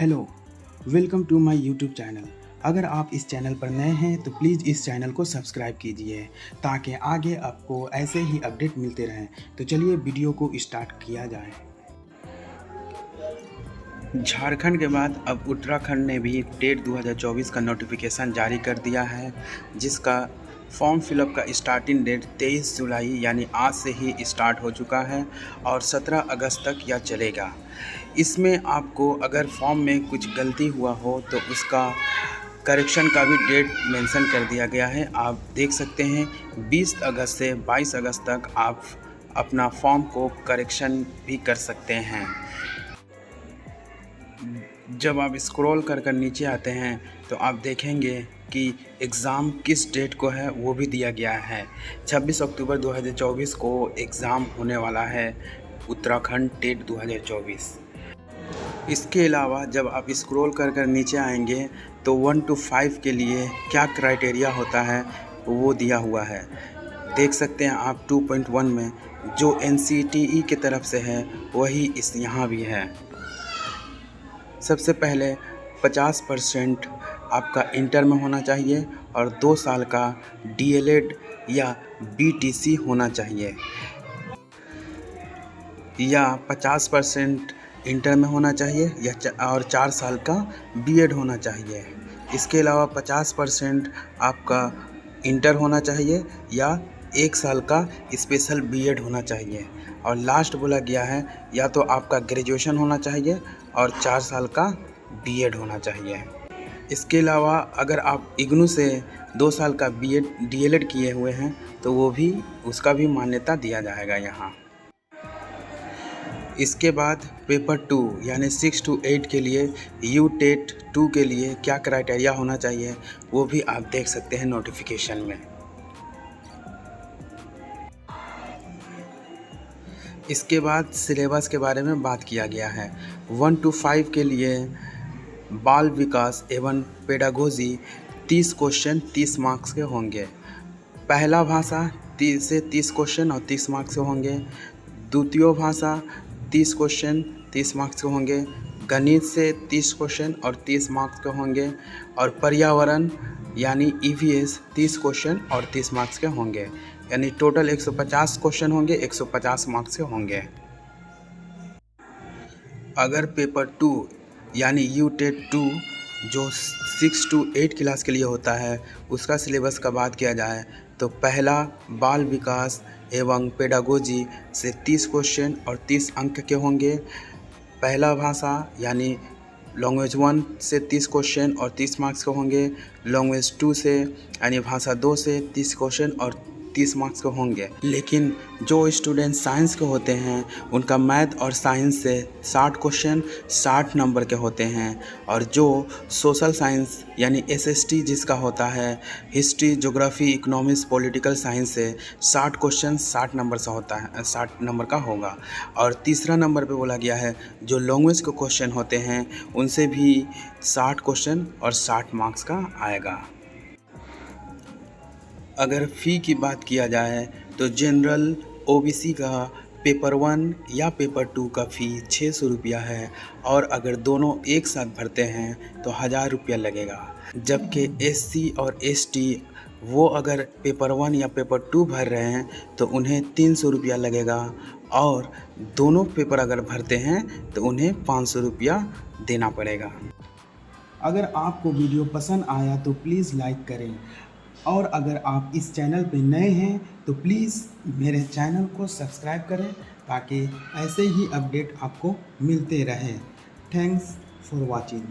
Hello, welcome to my YouTube channel. अगर आप इस चैनल पर नए हैं तो प्लीज़ इस चैनल को सब्सक्राइब कीजिए ताकि आगे आपको ऐसे ही अपडेट मिलते रहें। तो चलिए वीडियो को स्टार्ट किया जाए। झारखंड के बाद अब उत्तराखंड ने भी टेट 2024 का नोटिफिकेशन जारी कर दिया है, जिसका फॉर्म फिलअप का स्टार्टिंग डेट 23 जुलाई यानी आज से ही स्टार्ट हो चुका है और 17 अगस्त तक यह चलेगा। इसमें आपको अगर फॉर्म में कुछ गलती हुआ हो तो उसका करेक्शन का भी डेट मेंशन कर दिया गया है। आप देख सकते हैं 20 अगस्त से 22 अगस्त तक आप अपना फॉर्म को करेक्शन भी कर सकते हैं। जब आप स्क्रॉल कर नीचे आते हैं तो आप देखेंगे कि एग्ज़ाम किस डेट को है वो भी दिया गया है। 26 अक्टूबर 2024 को एग्ज़ाम होने वाला है उत्तराखंड टेट 2024। इसके अलावा जब आप स्क्रॉल कर नीचे आएंगे तो 1 to 5 के लिए क्या क्राइटेरिया होता है वो दिया हुआ है। देख सकते हैं आप 2.1 में जो NCTE की तरफ से है वही इस यहाँ भी है। सबसे पहले 50% आपका इंटर में होना चाहिए और 2 साल का DLED या BTC होना चाहिए, या 50% इंटर में होना चाहिए या और 4 साल का BEd होना चाहिए। इसके अलावा 50% आपका इंटर होना चाहिए या 1 साल का स्पेशल BEd होना चाहिए, और लास्ट बोला गया है या तो आपका ग्रेजुएशन होना चाहिए और 4 साल का BEd होना चाहिए। इसके अलावा अगर आप इग्नू से 2 साल का DLED किए हुए हैं तो वो भी उसका भी मान्यता दिया जाएगा यहाँ। इसके बाद पेपर 2 यानी 6 to 8 के लिए UTET 2 के लिए क्या क्राइटेरिया होना चाहिए वो भी आप देख सकते हैं नोटिफिकेशन में। इसके बाद सिलेबस के बारे में बात किया गया है। 1 to 5 के लिए बाल विकास एवं पेडागोजी 30 क्वेश्चन 30 मार्क्स के होंगे। पहला भाषा 30 से 30 क्वेश्चन और 30 मार्क्स के होंगे। द्वितीय भाषा 30 क्वेश्चन 30 मार्क्स के होंगे। गणित से 30 क्वेश्चन और 30 मार्क्स के होंगे। और पर्यावरण यानी EVS 30 क्वेश्चन और 30 मार्क्स के होंगे, यानी टोटल 150 क्वेश्चन होंगे, 150 मार्क्स के होंगे। अगर पेपर 2 यानी UTET 2 जो 6 to 8 क्लास के लिए होता है उसका सिलेबस का बात किया जाए तो पहला बाल विकास एवं पेडागोजी से 30 क्वेश्चन और 30 अंक के होंगे। पहला भाषा यानी लैंग्वेज 1 से 30 क्वेश्चन और 30 मार्क्स के होंगे। लैंग्वेज 2 से यानी भाषा 2 से 30 क्वेश्चन और 30 मार्क्स के होंगे। लेकिन जो स्टूडेंट साइंस के होते हैं उनका मैथ और साइंस से 60 क्वेश्चन 60 नंबर के होते हैं, और जो सोशल साइंस यानी SST जिसका होता है history geography economics political science से 60 क्वेश्चन 60 नंबर से होता है, 60 नंबर का होगा। और तीसरा नंबर पे बोला गया है जो लैंग्वेज के क्वेश्चन होते हैं उनसे भी 60 क्वेश्चन और 60 मार्क्स का आएगा। अगर फ़ी की बात किया जाए तो जनरल OBC का पेपर 1 या पेपर 2 का फ़ी 600 रुपया है, और अगर दोनों एक साथ भरते हैं तो 1000 रुपया लगेगा। जबकि SC और ST वो अगर पेपर 1 या पेपर 2 भर रहे हैं तो उन्हें 300 रुपया लगेगा, और दोनों पेपर अगर भरते हैं तो उन्हें 500 रुपया देना पड़ेगा। अगर आपको वीडियो पसंद आया तो प्लीज़ लाइक करें, और अगर आप इस चैनल पे नए हैं तो प्लीज़ मेरे चैनल को सब्सक्राइब करें ताकि ऐसे ही अपडेट आपको मिलते रहें। Thanks for watching.